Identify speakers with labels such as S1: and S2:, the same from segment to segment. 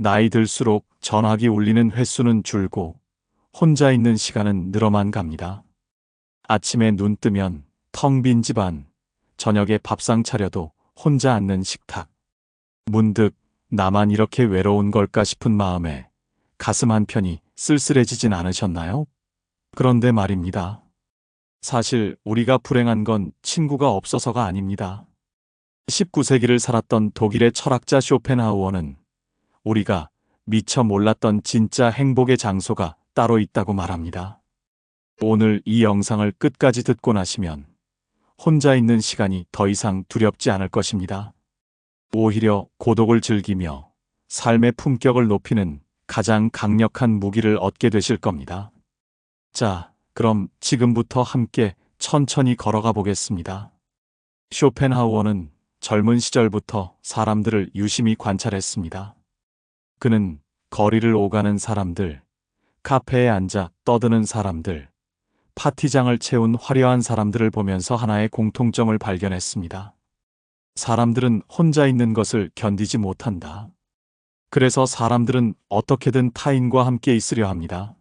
S1: 나이 들수록 전화기 울리는 횟수는 줄고 혼자 있는 시간은 늘어만 갑니다. 아침에 눈 뜨면 텅 빈 집안, 저녁에 밥상 차려도 혼자 앉는 식탁. 문득 나만 이렇게 외로운 걸까 싶은 마음에 가슴 한편이 쓸쓸해지진 않으셨나요? 그런데 말입니다. 사실 우리가 불행한 건 친구가 없어서가 아닙니다. 19세기를 살았던 독일의 철학자 쇼펜하우어는 우리가 미처 몰랐던 진짜 행복의 장소가 따로 있다고 말합니다. 오늘 이 영상을 끝까지 듣고 나시면 혼자 있는 시간이 더 이상 두렵지 않을 것입니다. 오히려 고독을 즐기며 삶의 품격을 높이는 가장 강력한 무기를 얻게 되실 겁니다. 자, 그럼 지금부터 함께 천천히 걸어가 보겠습니다. 쇼펜하우어는 젊은 시절부터 사람들을 유심히 관찰했습니다. 그는 거리를 오가는 사람들, 카페에 앉아 떠드는 사람들, 파티장을 채운 화려한 사람들을 보면서 하나의 공통점을 발견했습니다. 사람들은 혼자 있는 것을 견디지 못한다. 그래서 사람들은 어떻게든 타인과 함께 있으려 합니다.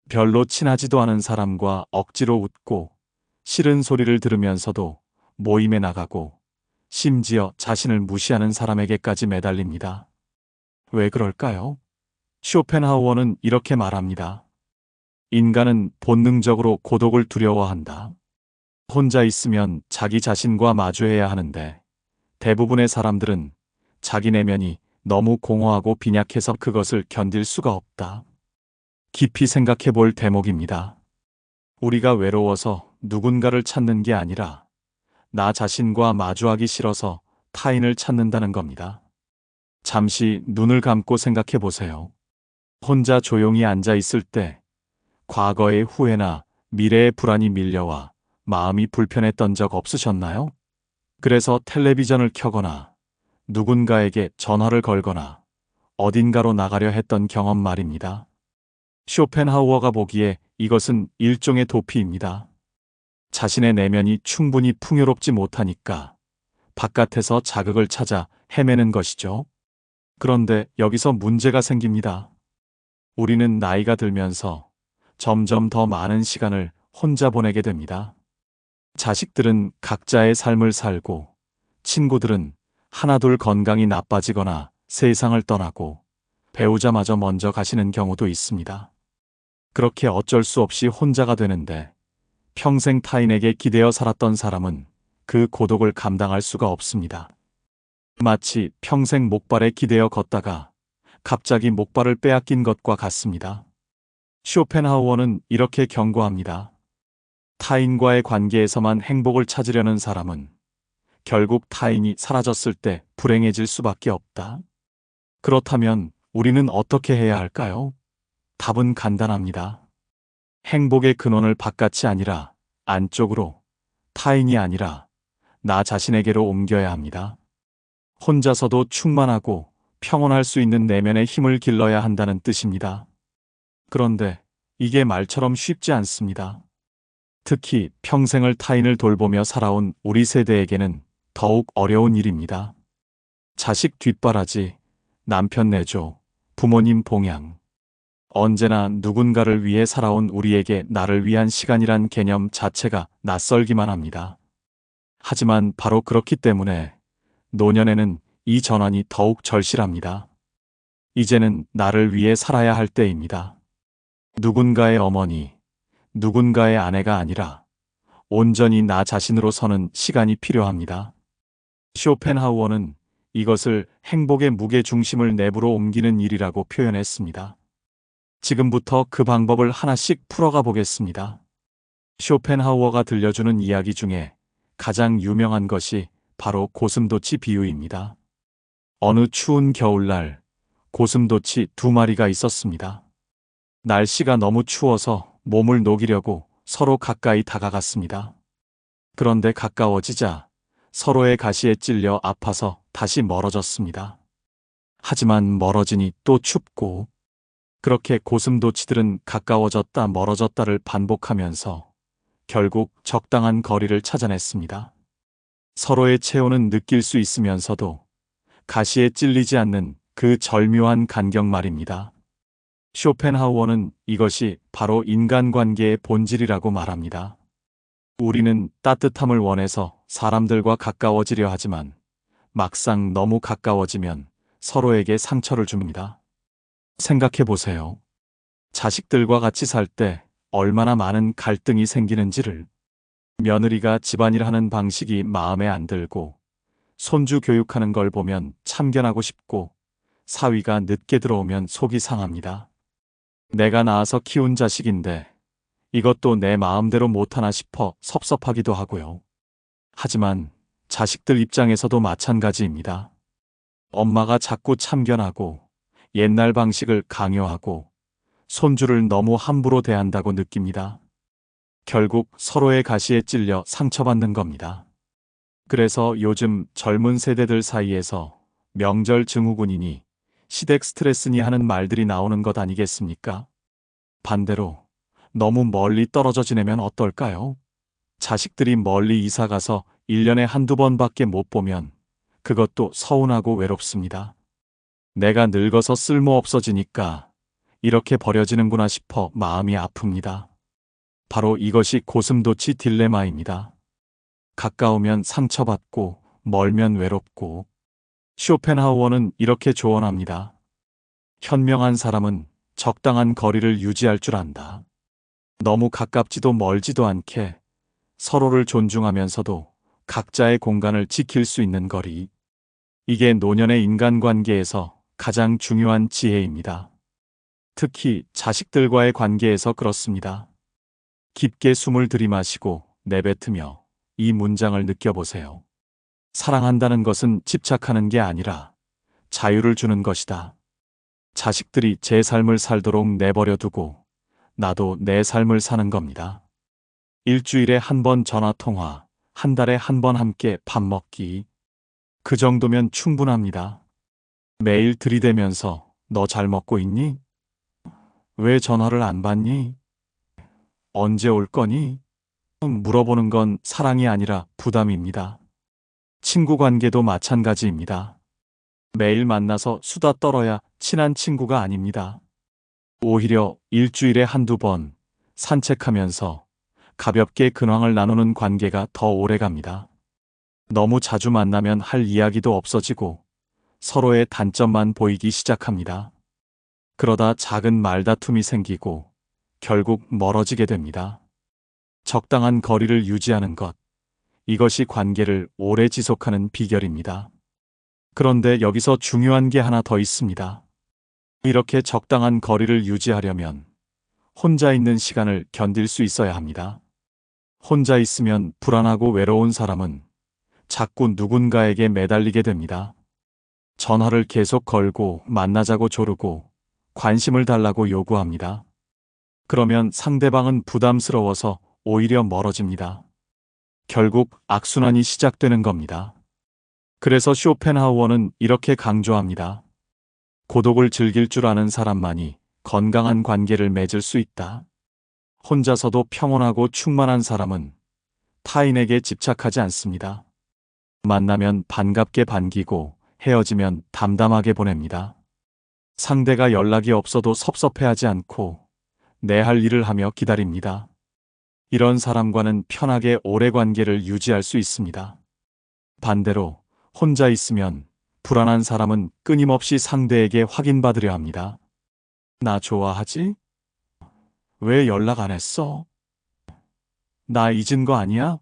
S1: 별로 친하지도 않은 사람과 억지로 웃고 싫은 소리를 들으면서도 모임에 나가고 심지어 자신을 무시하는 사람에게까지 매달립니다. 왜 그럴까요? 쇼펜하우어는 이렇게 말합니다. 인간은 본능적으로 고독을 두려워한다. 혼자 있으면 자기 자신과 마주해야 하는데 대부분의 사람들은 자기 내면이 너무 공허하고 빈약해서 그것을 견딜 수가 없다. 깊이 생각해 볼 대목입니다. 우리가 외로워서 누군가를 찾는 게 아니라 나 자신과 마주하기 싫어서 타인을 찾는다는 겁니다. 잠시 눈을 감고 생각해 보세요. 혼자 조용히 앉아 있을 때 과거의 후회나 미래의 불안이 밀려와 마음이 불편했던 적 없으셨나요? 그래서 텔레비전을 켜거나 누군가에게 전화를 걸거나 어딘가로 나가려 했던 경험 말입니다. 쇼펜하우어가 보기에 이것은 일종의 도피입니다. 자신의 내면이 충분히 풍요롭지 못하니까 바깥에서 자극을 찾아 헤매는 것이죠. 그런데 여기서 문제가 생깁니다. 우리는 나이가 들면서 점점 더 많은 시간을 혼자 보내게 됩니다. 자식들은 각자의 삶을 살고 친구들은 하나둘 건강이 나빠지거나 세상을 떠나고 배우자마저 먼저 가시는 경우도 있습니다. 그렇게 어쩔 수 없이 혼자가 되는데 평생 타인에게 기대어 살았던 사람은 그 고독을 감당할 수가 없습니다. 마치 평생 목발에 기대어 걷다가 갑자기 목발을 빼앗긴 것과 같습니다. 쇼펜하우어는 이렇게 경고합니다. 타인과의 관계에서만 행복을 찾으려는 사람은 결국 타인이 사라졌을 때 불행해질 수밖에 없다. 그렇다면 우리는 어떻게 해야 할까요? 답은 간단합니다. 행복의 근원을 바깥이 아니라 안쪽으로, 타인이 아니라 나 자신에게로 옮겨야 합니다. 혼자서도 충만하고 평온할 수 있는 내면의 힘을 길러야 한다는 뜻입니다. 그런데 이게 말처럼 쉽지 않습니다. 특히 평생을 타인을 돌보며 살아온 우리 세대에게는 더욱 어려운 일입니다. 자식 뒷바라지, 남편 내조, 부모님 봉양. 언제나 누군가를 위해 살아온 우리에게 나를 위한 시간이란 개념 자체가 낯설기만 합니다. 하지만 바로 그렇기 때문에 노년에는 이 전환이 더욱 절실합니다. 이제는 나를 위해 살아야 할 때입니다. 누군가의 어머니, 누군가의 아내가 아니라 온전히 나 자신으로 서는 시간이 필요합니다. 쇼펜하우어는 이것을 행복의 무게 중심을 내부로 옮기는 일이라고 표현했습니다. 지금부터 그 방법을 하나씩 풀어가 보겠습니다. 쇼펜하우어가 들려주는 이야기 중에 가장 유명한 것이 바로 고슴도치 비유입니다. 어느 추운 겨울날 고슴도치 두 마리가 있었습니다. 날씨가 너무 추워서 몸을 녹이려고 서로 가까이 다가갔습니다. 그런데 가까워지자 서로의 가시에 찔려 아파서 다시 멀어졌습니다. 하지만 멀어지니 또 춥고 그렇게 고슴도치들은 가까워졌다 멀어졌다를 반복하면서 결국 적당한 거리를 찾아냈습니다. 서로의 체온은 느낄 수 있으면서도 가시에 찔리지 않는 그 절묘한 간격 말입니다. 쇼펜하우어는 이것이 바로 인간관계의 본질이라고 말합니다. 우리는 따뜻함을 원해서 사람들과 가까워지려 하지만 막상 너무 가까워지면 서로에게 상처를 줍니다. 생각해 보세요. 자식들과 같이 살 때 얼마나 많은 갈등이 생기는지를. 며느리가 집안일 하는 방식이 마음에 안 들고 손주 교육하는 걸 보면 참견하고 싶고 사위가 늦게 들어오면 속이 상합니다. 내가 낳아서 키운 자식인데 이것도 내 마음대로 못하나 싶어 섭섭하기도 하고요. 하지만 자식들 입장에서도 마찬가지입니다. 엄마가 자꾸 참견하고 옛날 방식을 강요하고 손주를 너무 함부로 대한다고 느낍니다. 결국 서로의 가시에 찔려 상처받는 겁니다. 그래서 요즘 젊은 세대들 사이에서 명절 증후군이니 시댁 스트레스니 하는 말들이 나오는 것 아니겠습니까? 반대로 너무 멀리 떨어져 지내면 어떨까요? 자식들이 멀리 이사가서 1년에 한두 번밖에 못 보면 그것도 서운하고 외롭습니다. 내가 늙어서 쓸모 없어지니까 이렇게 버려지는구나 싶어 마음이 아픕니다. 바로 이것이 고슴도치 딜레마입니다. 가까우면 상처받고 멀면 외롭고. 쇼펜하우어는 이렇게 조언합니다. 현명한 사람은 적당한 거리를 유지할 줄 안다. 너무 가깝지도 멀지도 않게 서로를 존중하면서도 각자의 공간을 지킬 수 있는 거리. 이게 노년의 인간관계에서 가장 중요한 지혜입니다. 특히 자식들과의 관계에서 그렇습니다. 깊게 숨을 들이마시고 내뱉으며 이 문장을 느껴보세요. 사랑한다는 것은 집착하는 게 아니라 자유를 주는 것이다. 자식들이 제 삶을 살도록 내버려 두고 나도 내 삶을 사는 겁니다. 일주일에 한 번 전화통화, 한 달에 한 번 함께 밥 먹기. 그 정도면 충분합니다. 매일 들이대면서 너 잘 먹고 있니? 왜 전화를 안 받니? 언제 올 거니? 물어보는 건 사랑이 아니라 부담입니다. 친구 관계도 마찬가지입니다. 매일 만나서 수다 떨어야 친한 친구가 아닙니다. 오히려 일주일에 한두 번 산책하면서 가볍게 근황을 나누는 관계가 더 오래 갑니다. 너무 자주 만나면 할 이야기도 없어지고 서로의 단점만 보이기 시작합니다. 그러다 작은 말다툼이 생기고 결국 멀어지게 됩니다. 적당한 거리를 유지하는 것, 이것이 관계를 오래 지속하는 비결입니다. 그런데 여기서 중요한 게 하나 더 있습니다. 이렇게 적당한 거리를 유지하려면 혼자 있는 시간을 견딜 수 있어야 합니다. 혼자 있으면 불안하고 외로운 사람은 자꾸 누군가에게 매달리게 됩니다. 전화를 계속 걸고 만나자고 조르고 관심을 달라고 요구합니다. 그러면 상대방은 부담스러워서 오히려 멀어집니다. 결국 악순환이 시작되는 겁니다. 그래서 쇼펜하우어는 이렇게 강조합니다. 고독을 즐길 줄 아는 사람만이 건강한 관계를 맺을 수 있다. 혼자서도 평온하고 충만한 사람은 타인에게 집착하지 않습니다. 만나면 반갑게 반기고 헤어지면 담담하게 보냅니다. 상대가 연락이 없어도 섭섭해하지 않고 내 할 일을 하며 기다립니다. 이런 사람과는 편하게 오래 관계를 유지할 수 있습니다. 반대로 혼자 있으면 불안한 사람은 끊임없이 상대에게 확인받으려 합니다. 나 좋아하지? 왜 연락 안 했어? 나 잊은 거 아니야?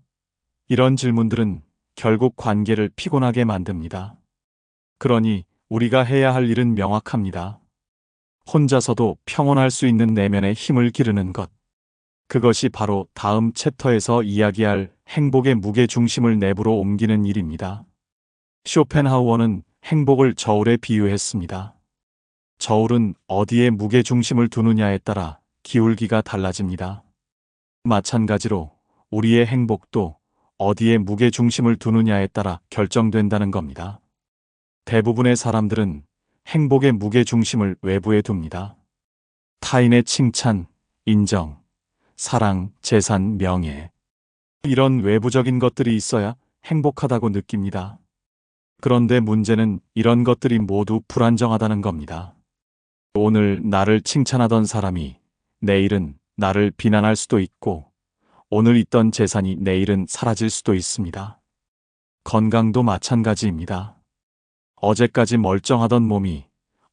S1: 이런 질문들은 결국 관계를 피곤하게 만듭니다. 그러니 우리가 해야 할 일은 명확합니다. 혼자서도 평온할 수 있는 내면의 힘을 기르는 것. 그것이 바로 다음 챕터에서 이야기할 행복의 무게 중심을 내부로 옮기는 일입니다. 쇼펜하우어는 행복을 저울에 비유했습니다. 저울은 어디에 무게 중심을 두느냐에 따라 기울기가 달라집니다. 마찬가지로 우리의 행복도 어디에 무게 중심을 두느냐에 따라 결정된다는 겁니다. 대부분의 사람들은 행복의 무게 중심을 외부에 둡니다. 타인의 칭찬, 인정, 사랑, 재산, 명예. 이런 외부적인 것들이 있어야 행복하다고 느낍니다. 그런데 문제는 이런 것들이 모두 불안정하다는 겁니다. 오늘 나를 칭찬하던 사람이 내일은 나를 비난할 수도 있고, 오늘 있던 재산이 내일은 사라질 수도 있습니다. 건강도 마찬가지입니다. 어제까지 멀쩡하던 몸이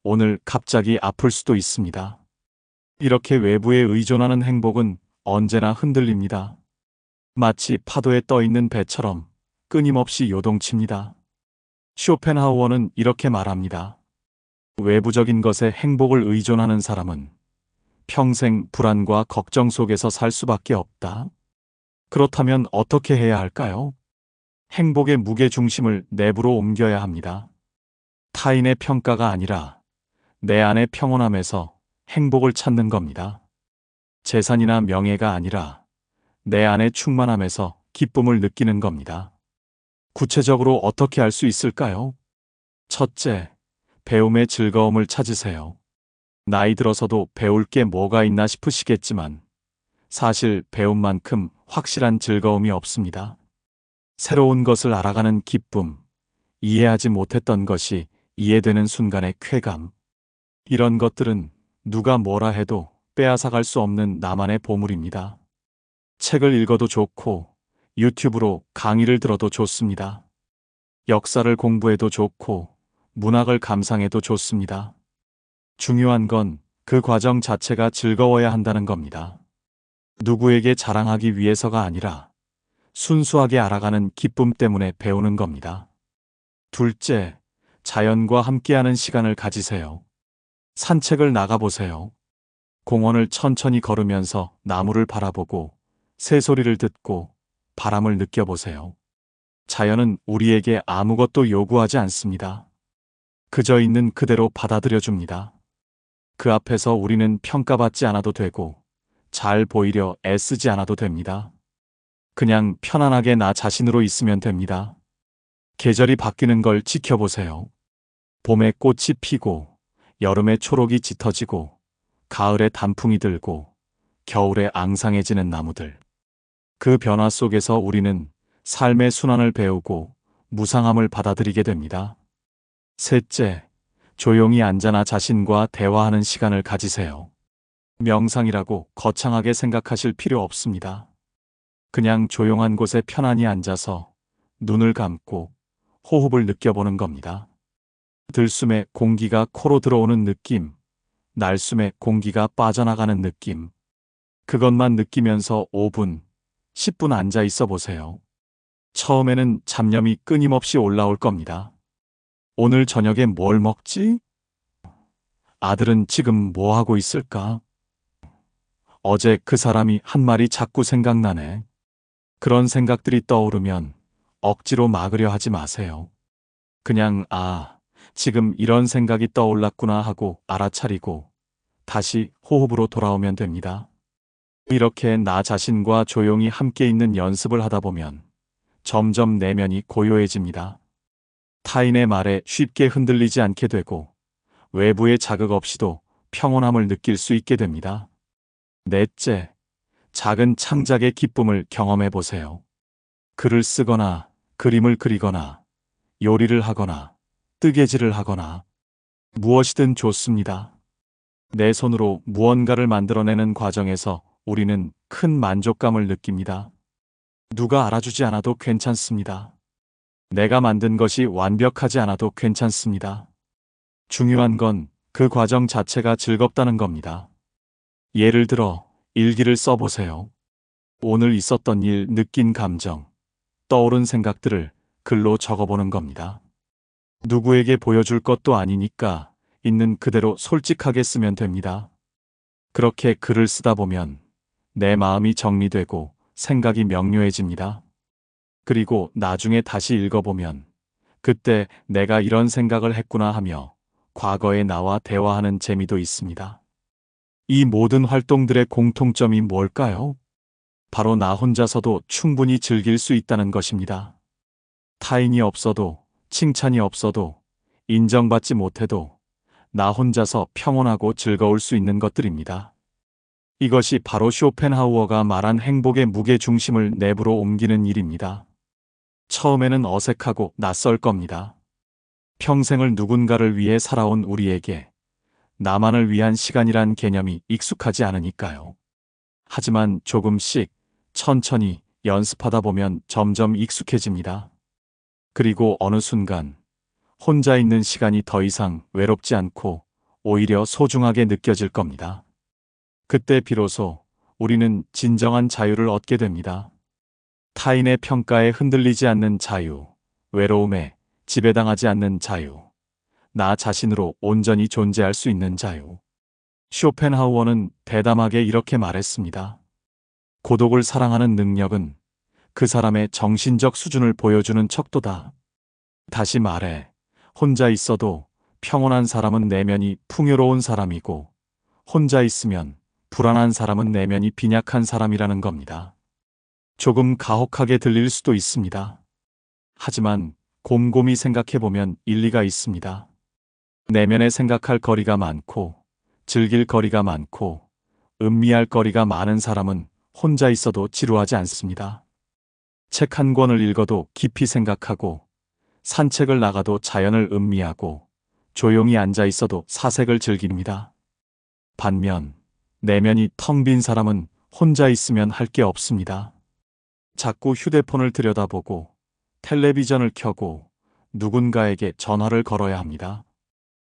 S1: 오늘 갑자기 아플 수도 있습니다. 이렇게 외부에 의존하는 행복은 언제나 흔들립니다. 마치 파도에 떠 있는 배처럼 끊임없이 요동칩니다. 쇼펜하우어는 이렇게 말합니다. 외부적인 것에 행복을 의존하는 사람은 평생 불안과 걱정 속에서 살 수밖에 없다. 그렇다면 어떻게 해야 할까요? 행복의 무게 중심을 내부로 옮겨야 합니다. 타인의 평가가 아니라 내 안의 평온함에서 행복을 찾는 겁니다. 재산이나 명예가 아니라 내 안의 충만함에서 기쁨을 느끼는 겁니다. 구체적으로 어떻게 할 수 있을까요? 첫째, 배움의 즐거움을 찾으세요. 나이 들어서도 배울 게 뭐가 있나 싶으시겠지만 사실 배움만큼 확실한 즐거움이 없습니다. 새로운 것을 알아가는 기쁨, 이해하지 못했던 것이 이해되는 순간의 쾌감. 이런 것들은 누가 뭐라 해도 빼앗아갈 수 없는 나만의 보물입니다. 책을 읽어도 좋고 유튜브로 강의를 들어도 좋습니다. 역사를 공부해도 좋고 문학을 감상해도 좋습니다. 중요한 건 그 과정 자체가 즐거워야 한다는 겁니다. 누구에게 자랑하기 위해서가 아니라 순수하게 알아가는 기쁨 때문에 배우는 겁니다. 둘째, 자연과 함께하는 시간을 가지세요. 산책을 나가보세요. 공원을 천천히 걸으면서 나무를 바라보고 새소리를 듣고 바람을 느껴보세요. 자연은 우리에게 아무것도 요구하지 않습니다. 그저 있는 그대로 받아들여 줍니다. 그 앞에서 우리는 평가받지 않아도 되고 잘 보이려 애쓰지 않아도 됩니다. 그냥 편안하게 나 자신으로 있으면 됩니다. 계절이 바뀌는 걸 지켜보세요. 봄에 꽃이 피고 여름에 초록이 짙어지고 가을에 단풍이 들고 겨울에 앙상해지는 나무들. 그 변화 속에서 우리는 삶의 순환을 배우고 무상함을 받아들이게 됩니다. 셋째, 조용히 앉아 나 자신과 대화하는 시간을 가지세요. 명상이라고 거창하게 생각하실 필요 없습니다. 그냥 조용한 곳에 편안히 앉아서 눈을 감고 호흡을 느껴보는 겁니다. 들숨에 공기가 코로 들어오는 느낌, 날숨에 공기가 빠져나가는 느낌. 그것만 느끼면서 5분, 10분 앉아 있어 보세요. 처음에는 잡념이 끊임없이 올라올 겁니다. 오늘 저녁에 뭘 먹지? 아들은 지금 뭐 하고 있을까? 어제 그 사람이 한 말이 자꾸 생각나네. 그런 생각들이 떠오르면 억지로 막으려 하지 마세요. 그냥 지금 이런 생각이 떠올랐구나 하고 알아차리고 다시 호흡으로 돌아오면 됩니다. 이렇게 나 자신과 조용히 함께 있는 연습을 하다 보면 점점 내면이 고요해집니다. 타인의 말에 쉽게 흔들리지 않게 되고 외부의 자극 없이도 평온함을 느낄 수 있게 됩니다. 넷째, 작은 창작의 기쁨을 경험해 보세요. 글을 쓰거나 그림을 그리거나 요리를 하거나 뜨개질을 하거나 무엇이든 좋습니다. 내 손으로 무언가를 만들어내는 과정에서 우리는 큰 만족감을 느낍니다. 누가 알아주지 않아도 괜찮습니다. 내가 만든 것이 완벽하지 않아도 괜찮습니다. 중요한 건 그 과정 자체가 즐겁다는 겁니다. 예를 들어 일기를 써보세요. 오늘 있었던 일, 느낀 감정, 떠오른 생각들을 글로 적어보는 겁니다. 누구에게 보여줄 것도 아니니까 있는 그대로 솔직하게 쓰면 됩니다. 그렇게 글을 쓰다 보면 내 마음이 정리되고 생각이 명료해집니다. 그리고 나중에 다시 읽어보면 그때 내가 이런 생각을 했구나 하며 과거의 나와 대화하는 재미도 있습니다. 이 모든 활동들의 공통점이 뭘까요? 바로 나 혼자서도 충분히 즐길 수 있다는 것입니다. 타인이 없어도, 칭찬이 없어도, 인정받지 못해도 나 혼자서 평온하고 즐거울 수 있는 것들입니다. 이것이 바로 쇼펜하우어가 말한 행복의 무게 중심을 내부로 옮기는 일입니다. 처음에는 어색하고 낯설 겁니다. 평생을 누군가를 위해 살아온 우리에게 나만을 위한 시간이란 개념이 익숙하지 않으니까요. 하지만 조금씩 천천히 연습하다 보면 점점 익숙해집니다. 그리고 어느 순간 혼자 있는 시간이 더 이상 외롭지 않고 오히려 소중하게 느껴질 겁니다. 그때 비로소 우리는 진정한 자유를 얻게 됩니다. 타인의 평가에 흔들리지 않는 자유, 외로움에 지배당하지 않는 자유, 나 자신으로 온전히 존재할 수 있는 자유. 쇼펜하우어는 대담하게 이렇게 말했습니다. 고독을 사랑하는 능력은 그 사람의 정신적 수준을 보여주는 척도다. 다시 말해, 혼자 있어도 평온한 사람은 내면이 풍요로운 사람이고, 혼자 있으면 불안한 사람은 내면이 빈약한 사람이라는 겁니다. 조금 가혹하게 들릴 수도 있습니다. 하지만 곰곰이 생각해보면 일리가 있습니다. 내면에 생각할 거리가 많고, 즐길 거리가 많고, 음미할 거리가 많은 사람은 혼자 있어도 지루하지 않습니다. 책 한 권을 읽어도 깊이 생각하고, 산책을 나가도 자연을 음미하고, 조용히 앉아 있어도 사색을 즐깁니다. 반면, 내면이 텅 빈 사람은 혼자 있으면 할 게 없습니다. 자꾸 휴대폰을 들여다보고, 텔레비전을 켜고, 누군가에게 전화를 걸어야 합니다.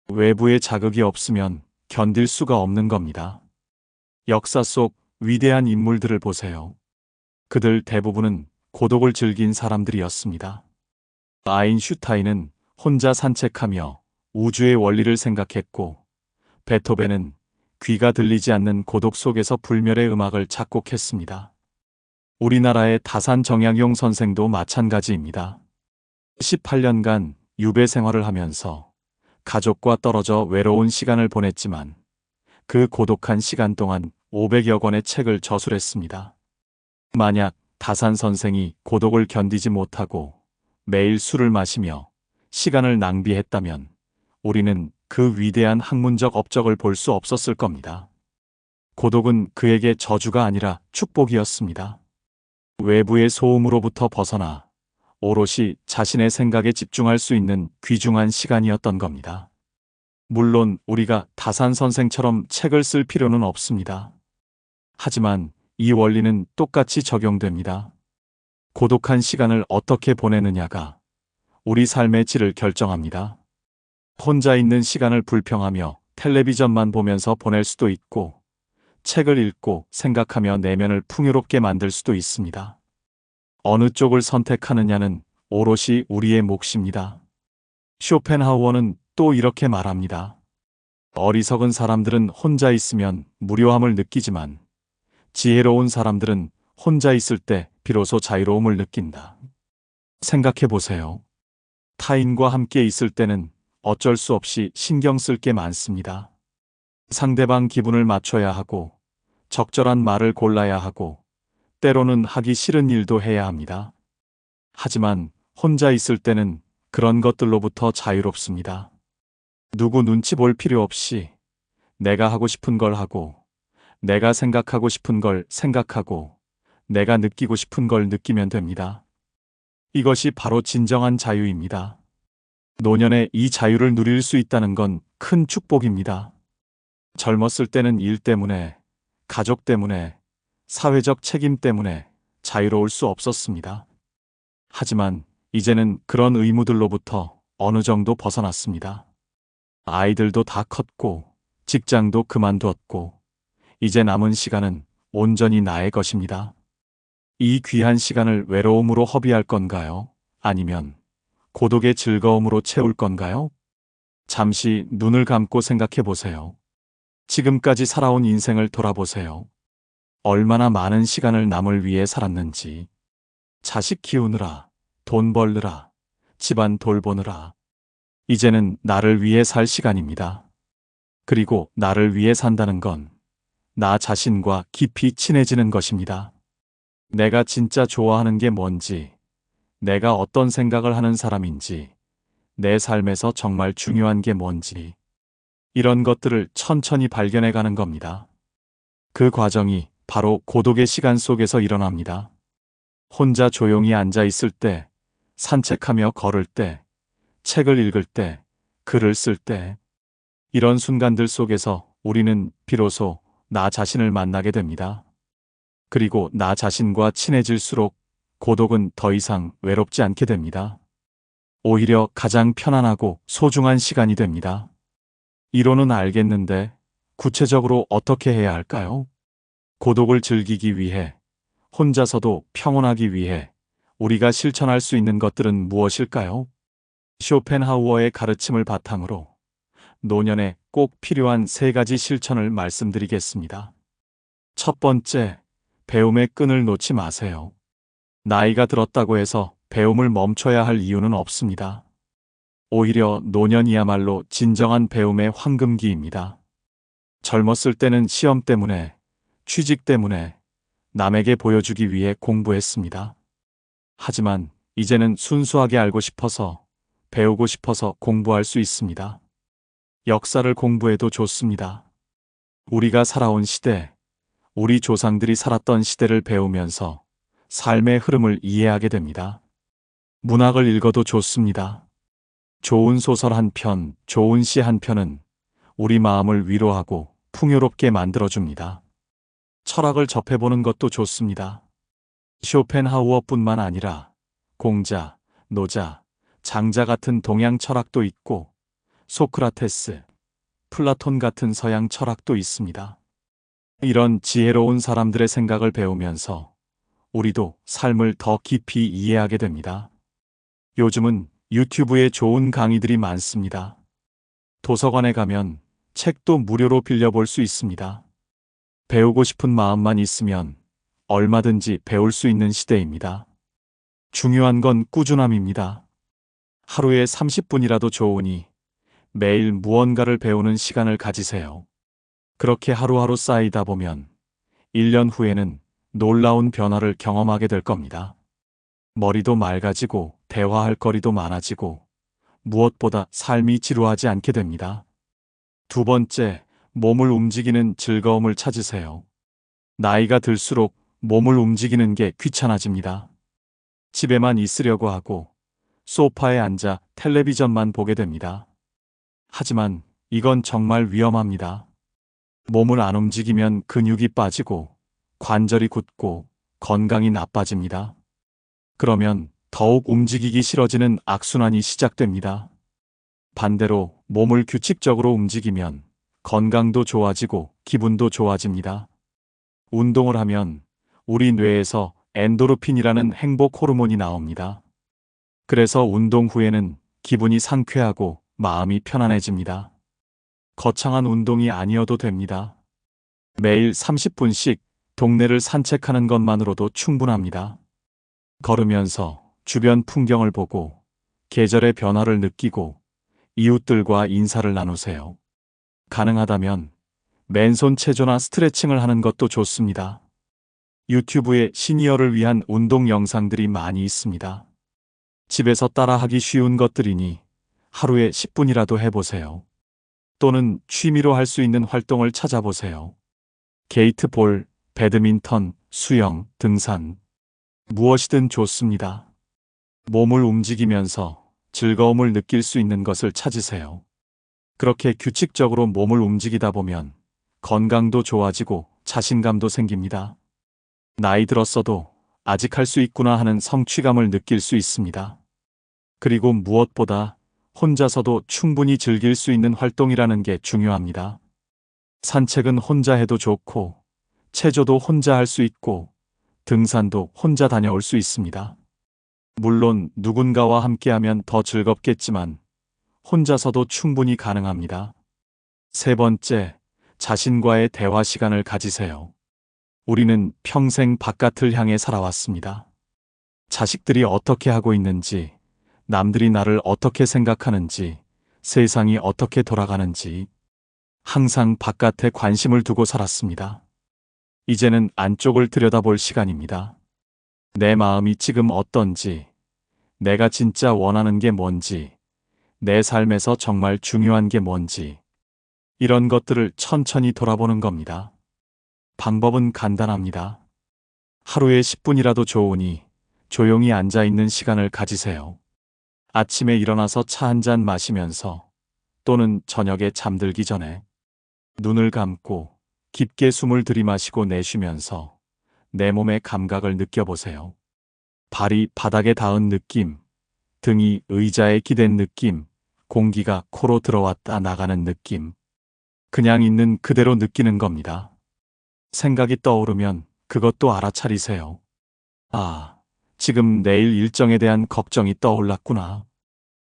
S1: 외부의 자극이 없으면 견딜 수가 없는 겁니다. 역사 속 위대한 인물들을 보세요. 그들 대부분은 고독을 즐긴 사람들이었습니다. 아인슈타인은 혼자 산책하며 우주의 원리를 생각했고, 베토벤은 귀가 들리지 않는 고독 속에서 불멸의 음악을 작곡했습니다. 우리나라의 다산 정약용 선생도 마찬가지입니다. 18년간 유배 생활을 하면서 가족과 떨어져 외로운 시간을 보냈지만 그 고독한 시간 동안 500여 권의 책을 저술했습니다. 만약 다산 선생이 고독을 견디지 못하고 매일 술을 마시며 시간을 낭비했다면 우리는 그 위대한 학문적 업적을 볼 수 없었을 겁니다. 고독은 그에게 저주가 아니라 축복이었습니다. 외부의 소음으로부터 벗어나 오롯이 자신의 생각에 집중할 수 있는 귀중한 시간이었던 겁니다. 물론 우리가 다산 선생처럼 책을 쓸 필요는 없습니다. 하지만 이 원리는 똑같이 적용됩니다. 고독한 시간을 어떻게 보내느냐가 우리 삶의 질을 결정합니다. 혼자 있는 시간을 불평하며 텔레비전만 보면서 보낼 수도 있고, 책을 읽고 생각하며 내면을 풍요롭게 만들 수도 있습니다. 어느 쪽을 선택하느냐는 오롯이 우리의 몫입니다. 쇼펜하우어는 또 이렇게 말합니다. 어리석은 사람들은 혼자 있으면 무료함을 느끼지만 지혜로운 사람들은 혼자 있을 때 비로소 자유로움을 느낀다. 생각해 보세요. 타인과 함께 있을 때는 어쩔 수 없이 신경 쓸 게 많습니다. 상대방 기분을 맞춰야 하고, 적절한 말을 골라야 하고, 때로는 하기 싫은 일도 해야 합니다. 하지만 혼자 있을 때는 그런 것들로부터 자유롭습니다. 누구 눈치 볼 필요 없이 내가 하고 싶은 걸 하고, 내가 생각하고 싶은 걸 생각하고, 내가 느끼고 싶은 걸 느끼면 됩니다. 이것이 바로 진정한 자유입니다. 노년에 이 자유를 누릴 수 있다는 건 큰 축복입니다. 젊었을 때는 일 때문에, 가족 때문에, 사회적 책임 때문에 자유로울 수 없었습니다. 하지만 이제는 그런 의무들로부터 어느 정도 벗어났습니다. 아이들도 다 컸고, 직장도 그만두었고, 이제 남은 시간은 온전히 나의 것입니다. 이 귀한 시간을 외로움으로 허비할 건가요? 아니면 고독의 즐거움으로 채울 건가요? 잠시 눈을 감고 생각해 보세요. 지금까지 살아온 인생을 돌아보세요. 얼마나 많은 시간을 남을 위해 살았는지. 자식 키우느라, 돈 벌느라, 집안 돌보느라. 이제는 나를 위해 살 시간입니다. 그리고 나를 위해 산다는 건 나 자신과 깊이 친해지는 것입니다. 내가 진짜 좋아하는 게 뭔지, 내가 어떤 생각을 하는 사람인지, 내 삶에서 정말 중요한 게 뭔지, 이런 것들을 천천히 발견해 가는 겁니다. 그 과정이 바로 고독의 시간 속에서 일어납니다. 혼자 조용히 앉아 있을 때, 산책하며 걸을 때, 책을 읽을 때, 글을 쓸 때, 이런 순간들 속에서 우리는 비로소 나 자신을 만나게 됩니다. 그리고 나 자신과 친해질수록 고독은 더 이상 외롭지 않게 됩니다. 오히려 가장 편안하고 소중한 시간이 됩니다. 이론은 알겠는데 구체적으로 어떻게 해야 할까요? 고독을 즐기기 위해, 혼자서도 평온하기 위해 우리가 실천할 수 있는 것들은 무엇일까요? 쇼펜하우어의 가르침을 바탕으로 노년에 꼭 필요한 3가지 실천을 말씀드리겠습니다. 첫 번째, 배움의 끈을 놓지 마세요. 나이가 들었다고 해서 배움을 멈춰야 할 이유는 없습니다. 오히려 노년이야말로 진정한 배움의 황금기입니다. 젊었을 때는 시험 때문에, 취직 때문에, 남에게 보여주기 위해 공부했습니다. 하지만 이제는 순수하게 알고 싶어서, 배우고 싶어서 공부할 수 있습니다. 역사를 공부해도 좋습니다. 우리가 살아온 시대, 우리 조상들이 살았던 시대를 배우면서 삶의 흐름을 이해하게 됩니다. 문학을 읽어도 좋습니다. 좋은 소설 한 편, 좋은 시 한 편은 우리 마음을 위로하고 풍요롭게 만들어줍니다. 철학을 접해보는 것도 좋습니다. 쇼펜하우어뿐만 아니라 공자, 노자, 장자 같은 동양 철학도 있고 소크라테스, 플라톤 같은 서양 철학도 있습니다. 이런 지혜로운 사람들의 생각을 배우면서 우리도 삶을 더 깊이 이해하게 됩니다. 요즘은 유튜브에 좋은 강의들이 많습니다. 도서관에 가면 책도 무료로 빌려볼 수 있습니다. 배우고 싶은 마음만 있으면 얼마든지 배울 수 있는 시대입니다. 중요한 건 꾸준함입니다. 하루에 30분이라도 좋으니 매일 무언가를 배우는 시간을 가지세요. 그렇게 하루하루 쌓이다 보면 1년 후에는 놀라운 변화를 경험하게 될 겁니다. 머리도 맑아지고 대화할 거리도 많아지고 무엇보다 삶이 지루하지 않게 됩니다. 두 번째, 몸을 움직이는 즐거움을 찾으세요. 나이가 들수록 몸을 움직이는 게 귀찮아집니다. 집에만 있으려고 하고 소파에 앉아 텔레비전만 보게 됩니다. 하지만 이건 정말 위험합니다. 몸을 안 움직이면 근육이 빠지고 관절이 굳고 건강이 나빠집니다. 그러면 더욱 움직이기 싫어지는 악순환이 시작됩니다. 반대로 몸을 규칙적으로 움직이면 건강도 좋아지고 기분도 좋아집니다. 운동을 하면 우리 뇌에서 엔도르핀이라는 행복 호르몬이 나옵니다. 그래서 운동 후에는 기분이 상쾌하고 마음이 편안해집니다. 거창한 운동이 아니어도 됩니다. 매일 30분씩 동네를 산책하는 것만으로도 충분합니다. 걸으면서 주변 풍경을 보고 계절의 변화를 느끼고 이웃들과 인사를 나누세요. 가능하다면 맨손 체조나 스트레칭을 하는 것도 좋습니다. 유튜브에 시니어를 위한 운동 영상들이 많이 있습니다. 집에서 따라하기 쉬운 것들이니 하루에 10분이라도 해보세요. 또는 취미로 할 수 있는 활동을 찾아보세요. 게이트볼, 배드민턴, 수영, 등산, 무엇이든 좋습니다. 몸을 움직이면서 즐거움을 느낄 수 있는 것을 찾으세요. 그렇게 규칙적으로 몸을 움직이다 보면 건강도 좋아지고 자신감도 생깁니다. 나이 들었어도 아직 할 수 있구나 하는 성취감을 느낄 수 있습니다. 그리고 무엇보다 혼자서도 충분히 즐길 수 있는 활동이라는 게 중요합니다. 산책은 혼자 해도 좋고, 체조도 혼자 할 수 있고, 등산도 혼자 다녀올 수 있습니다. 물론 누군가와 함께하면 더 즐겁겠지만 혼자서도 충분히 가능합니다. 세 번째, 자신과의 대화 시간을 가지세요. 우리는 평생 바깥을 향해 살아왔습니다. 자식들이 어떻게 하고 있는지, 남들이 나를 어떻게 생각하는지, 세상이 어떻게 돌아가는지 항상 바깥에 관심을 두고 살았습니다. 이제는 안쪽을 들여다볼 시간입니다. 내 마음이 지금 어떤지, 내가 진짜 원하는 게 뭔지, 내 삶에서 정말 중요한 게 뭔지, 이런 것들을 천천히 돌아보는 겁니다. 방법은 간단합니다. 하루에 10분이라도 좋으니 조용히 앉아 있는 시간을 가지세요. 아침에 일어나서 차 한 잔 마시면서 또는 저녁에 잠들기 전에 눈을 감고 깊게 숨을 들이마시고 내쉬면서 내 몸의 감각을 느껴보세요. 발이 바닥에 닿은 느낌, 등이 의자에 기댄 느낌, 공기가 코로 들어왔다 나가는 느낌. 그냥 있는 그대로 느끼는 겁니다. 생각이 떠오르면 그것도 알아차리세요. 아, 지금 내일 일정에 대한 걱정이 떠올랐구나.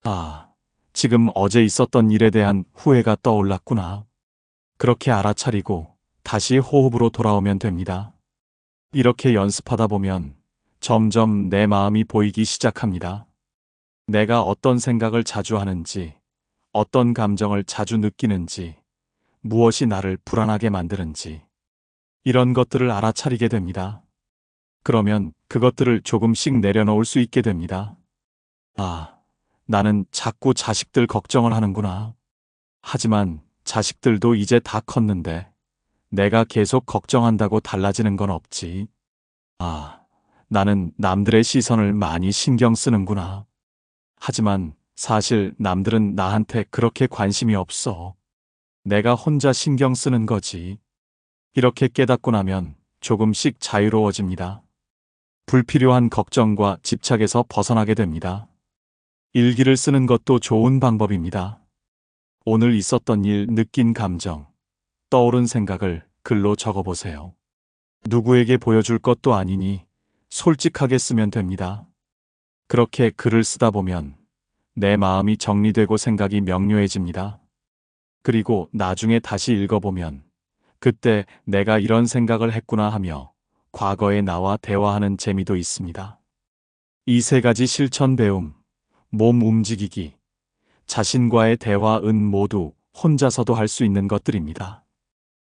S1: 아, 지금 어제 있었던 일에 대한 후회가 떠올랐구나. 그렇게 알아차리고 다시 호흡으로 돌아오면 됩니다. 이렇게 연습하다 보면 점점 내 마음이 보이기 시작합니다. 내가 어떤 생각을 자주 하는지, 어떤 감정을 자주 느끼는지, 무엇이 나를 불안하게 만드는지, 이런 것들을 알아차리게 됩니다. 그러면 그것들을 조금씩 내려놓을 수 있게 됩니다. 아, 나는 자꾸 자식들 걱정을 하는구나. 하지만 자식들도 이제 다 컸는데 내가 계속 걱정한다고 달라지는 건 없지. 아, 나는 남들의 시선을 많이 신경 쓰는구나. 하지만 사실 남들은 나한테 그렇게 관심이 없어. 내가 혼자 신경 쓰는 거지. 이렇게 깨닫고 나면 조금씩 자유로워집니다. 불필요한 걱정과 집착에서 벗어나게 됩니다. 일기를 쓰는 것도 좋은 방법입니다. 오늘 있었던 일, 느낀 감정, 떠오른 생각을 글로 적어보세요. 누구에게 보여줄 것도 아니니 솔직하게 쓰면 됩니다. 그렇게 글을 쓰다 보면 내 마음이 정리되고 생각이 명료해집니다. 그리고 나중에 다시 읽어보면 그때 내가 이런 생각을 했구나 하며 과거의 나와 대화하는 재미도 있습니다. 이 세 가지 실천 배움, 몸 움직이기, 자신과의 대화은 모두 혼자서도 할 수 있는 것들입니다.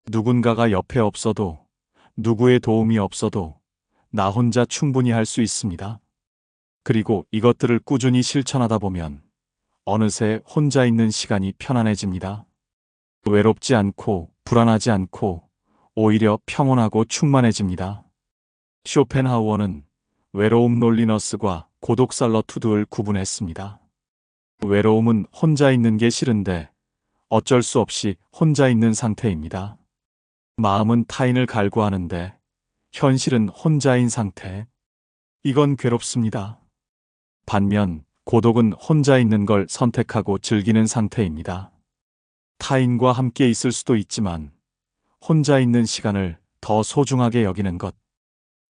S1: 누군가가 옆에 없어도, 누구의 도움이 없어도 나 혼자 충분히 할 수 있습니다. 그리고 이것들을 꾸준히 실천하다 보면 어느새 혼자 있는 시간이 편안해집니다. 외롭지 않고 불안하지 않고 오히려 평온하고 충만해집니다. 쇼펜하우어는 외로움 롤리너스과 고독 살러투드를 구분했습니다. 외로움은 혼자 있는 게 싫은데 어쩔 수 없이 혼자 있는 상태입니다. 마음은 타인을 갈구하는데 현실은 혼자인 상태. 이건 괴롭습니다. 반면 고독은 혼자 있는 걸 선택하고 즐기는 상태입니다. 타인과 함께 있을 수도 있지만 혼자 있는 시간을 더 소중하게 여기는 것.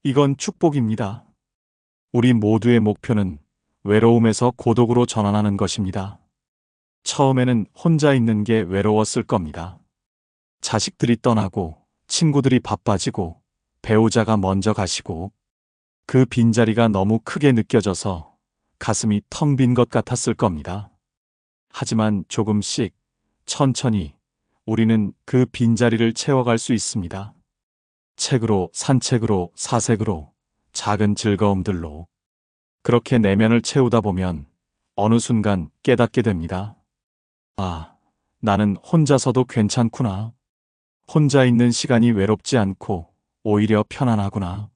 S1: 이건 축복입니다. 우리 모두의 목표는 외로움에서 고독으로 전환하는 것입니다. 처음에는 혼자 있는 게 외로웠을 겁니다. 자식들이 떠나고 친구들이 바빠지고 배우자가 먼저 가시고 그 빈자리가 너무 크게 느껴져서 가슴이 텅 빈 것 같았을 겁니다. 하지만 조금씩 천천히 우리는 그 빈자리를 채워갈 수 있습니다. 책으로, 산책으로, 사색으로, 작은 즐거움들로. 그렇게 내면을 채우다 보면 어느 순간 깨닫게 됩니다. 아, 나는 혼자서도 괜찮구나. 혼자 있는 시간이 외롭지 않고 오히려 편안하구나.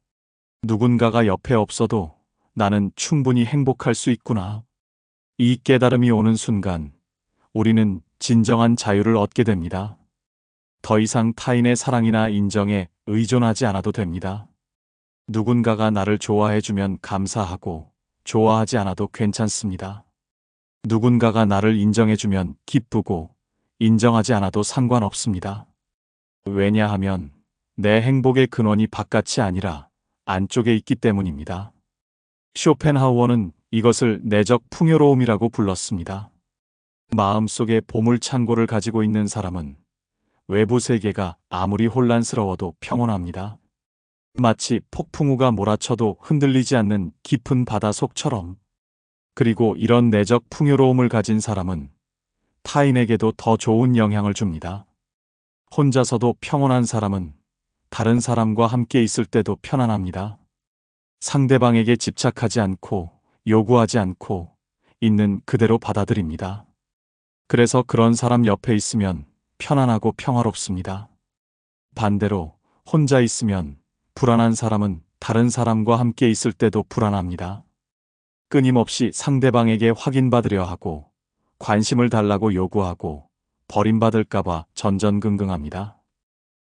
S1: 누군가가 옆에 없어도 나는 충분히 행복할 수 있구나. 이 깨달음이 오는 순간 우리는 진정한 자유를 얻게 됩니다. 더 이상 타인의 사랑이나 인정에 의존하지 않아도 됩니다. 누군가가 나를 좋아해주면 감사하고 좋아하지 않아도 괜찮습니다. 누군가가 나를 인정해주면 기쁘고 인정하지 않아도 상관없습니다. 왜냐하면 내 행복의 근원이 바깥이 아니라 안쪽에 있기 때문입니다. 쇼펜하우어는 이것을 내적 풍요로움이라고 불렀습니다. 마음속에 보물창고를 가지고 있는 사람은 외부 세계가 아무리 혼란스러워도 평온합니다. 마치 폭풍우가 몰아쳐도 흔들리지 않는 깊은 바다 속처럼. 그리고 이런 내적 풍요로움을 가진 사람은 타인에게도 더 좋은 영향을 줍니다. 혼자서도 평온한 사람은 다른 사람과 함께 있을 때도 편안합니다. 상대방에게 집착하지 않고 요구하지 않고 있는 그대로 받아들입니다. 그래서 그런 사람 옆에 있으면 편안하고 평화롭습니다. 반대로 혼자 있으면 불안한 사람은 다른 사람과 함께 있을 때도 불안합니다. 끊임없이 상대방에게 확인받으려 하고 관심을 달라고 요구하고 버림받을까봐 전전긍긍합니다.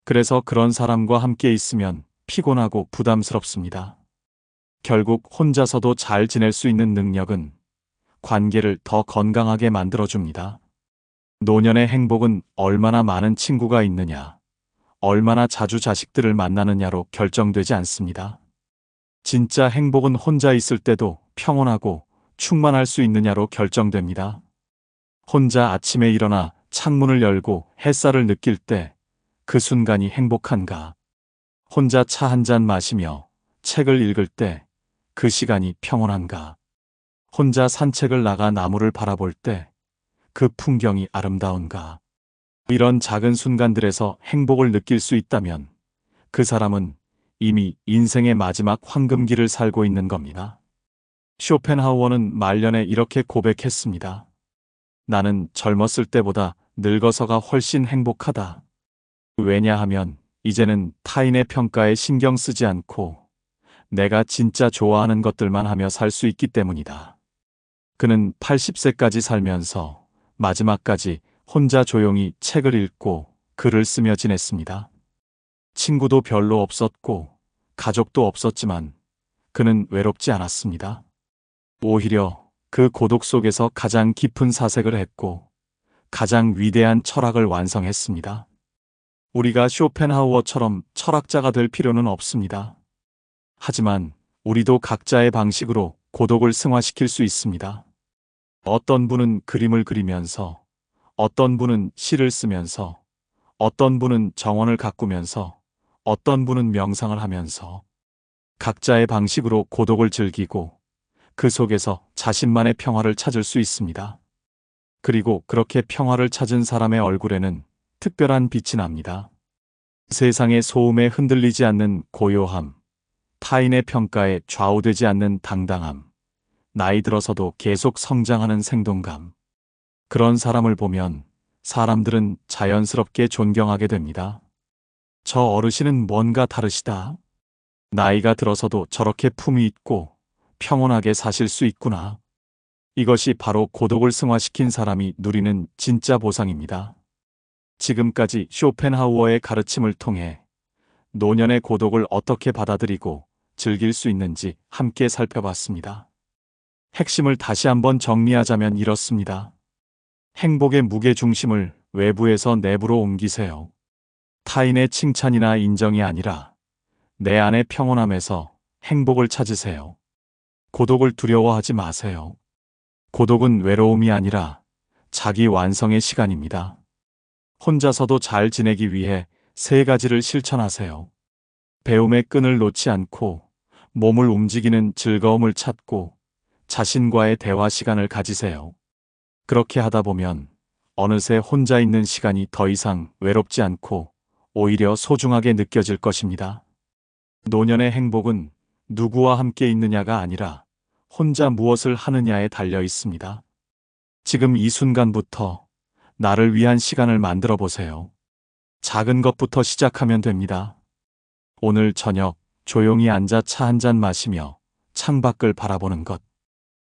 S1: 그래서 그런 사람과 함께 있으면 피곤하고 부담스럽습니다. 결국 혼자서도 잘 지낼 수 있는 능력은 관계를 더 건강하게 만들어줍니다. 노년의 행복은 얼마나 많은 친구가 있느냐, 얼마나 자주 자식들을 만나느냐로 결정되지 않습니다. 진짜 행복은 혼자 있을 때도 평온하고 충만할 수 있느냐로 결정됩니다. 혼자 아침에 일어나 창문을 열고 햇살을 느낄 때 그 순간이 행복한가? 혼자 차 한 잔 마시며 책을 읽을 때 그 시간이 평온한가? 혼자 산책을 나가 나무를 바라볼 때 그 풍경이 아름다운가? 이런 작은 순간들에서 행복을 느낄 수 있다면 그 사람은 이미 인생의 마지막 황금기를 살고 있는 겁니다. 쇼펜하우어는 말년에 이렇게 고백했습니다. 나는 젊었을 때보다 늙어서가 훨씬 행복하다. 왜냐하면 이제는 타인의 평가에 신경 쓰지 않고 내가 진짜 좋아하는 것들만 하며 살 수 있기 때문이다. 그는 80세까지 살면서 마지막까지 혼자 조용히 책을 읽고 글을 쓰며 지냈습니다. 친구도 별로 없었고 가족도 없었지만 그는 외롭지 않았습니다. 오히려 그 고독 속에서 가장 깊은 사색을 했고 가장 위대한 철학을 완성했습니다. 우리가 쇼펜하우어처럼 철학자가 될 필요는 없습니다. 하지만 우리도 각자의 방식으로 고독을 승화시킬 수 있습니다. 어떤 분은 그림을 그리면서, 어떤 분은 시를 쓰면서, 어떤 분은 정원을 가꾸면서, 어떤 분은 명상을 하면서 각자의 방식으로 고독을 즐기고 그 속에서 자신만의 평화를 찾을 수 있습니다. 그리고 그렇게 평화를 찾은 사람의 얼굴에는 특별한 빛이 납니다. 세상의 소음에 흔들리지 않는 고요함, 타인의 평가에 좌우되지 않는 당당함, 나이 들어서도 계속 성장하는 생동감. 그런 사람을 보면 사람들은 자연스럽게 존경하게 됩니다. 저 어르신은 뭔가 다르시다. 나이가 들어서도 저렇게 품이 있고 평온하게 사실 수 있구나. 이것이 바로 고독을 승화시킨 사람이 누리는 진짜 보상입니다. 지금까지 쇼펜하우어의 가르침을 통해 노년의 고독을 어떻게 받아들이고 즐길 수 있는지 함께 살펴봤습니다. 핵심을 다시 한번 정리하자면 이렇습니다. 행복의 무게중심을 외부에서 내부로 옮기세요. 타인의 칭찬이나 인정이 아니라 내 안의 평온함에서 행복을 찾으세요. 고독을 두려워하지 마세요. 고독은 외로움이 아니라 자기 완성의 시간입니다. 혼자서도 잘 지내기 위해 3가지를 실천하세요. 배움의 끈을 놓지 않고 몸을 움직이는 즐거움을 찾고 자신과의 대화 시간을 가지세요. 그렇게 하다 보면 어느새 혼자 있는 시간이 더 이상 외롭지 않고 오히려 소중하게 느껴질 것입니다. 노년의 행복은 누구와 함께 있느냐가 아니라 혼자 무엇을 하느냐에 달려 있습니다. 지금 이 순간부터 나를 위한 시간을 만들어 보세요. 작은 것부터 시작하면 됩니다. 오늘 저녁 조용히 앉아 차 한 잔 마시며 창밖을 바라보는 것.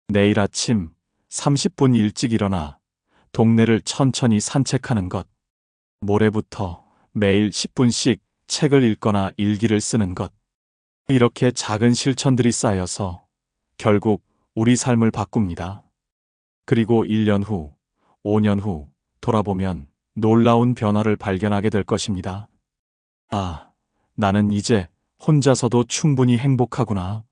S1: 내일 아침 30분 일찍 일어나 동네를 천천히 산책하는 것. 모레부터 매일 10분씩 책을 읽거나 일기를 쓰는 것. 이렇게 작은 실천들이 쌓여서 결국 우리 삶을 바꿉니다. 그리고 1년 후, 5년 후 돌아보면 놀라운 변화를 발견하게 될 것입니다. 아, 나는 이제 혼자서도 충분히 행복하구나.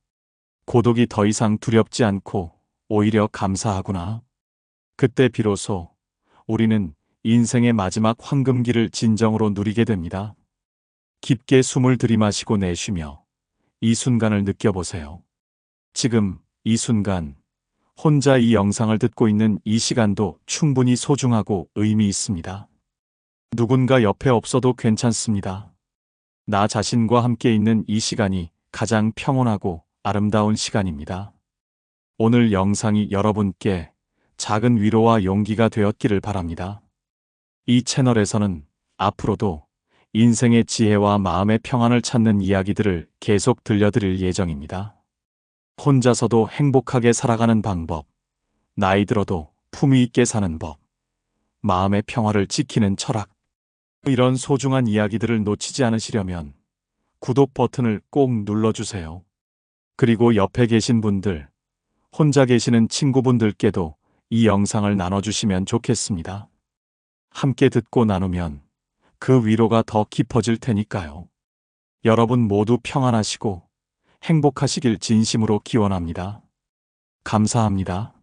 S1: 고독이 더 이상 두렵지 않고 오히려 감사하구나. 그때 비로소 우리는 인생의 마지막 황금기를 진정으로 누리게 됩니다. 깊게 숨을 들이마시고 내쉬며 이 순간을 느껴보세요. 지금 이 순간, 혼자 이 영상을 듣고 있는 이 시간도 충분히 소중하고 의미 있습니다. 누군가 옆에 없어도 괜찮습니다. 나 자신과 함께 있는 이 시간이 가장 평온하고 아름다운 시간입니다. 오늘 영상이 여러분께 작은 위로와 용기가 되었기를 바랍니다. 이 채널에서는 앞으로도 인생의 지혜와 마음의 평안을 찾는 이야기들을 계속 들려드릴 예정입니다. 혼자서도 행복하게 살아가는 방법, 나이 들어도 품위 있게 사는 법, 마음의 평화를 지키는 철학. 이런 소중한 이야기들을 놓치지 않으시려면 구독 버튼을 꼭 눌러주세요. 그리고 옆에 계신 분들, 혼자 계시는 친구분들께도 이 영상을 나눠주시면 좋겠습니다. 함께 듣고 나누면 그 위로가 더 깊어질 테니까요. 여러분 모두 평안하시고 행복하시길 진심으로 기원합니다. 감사합니다.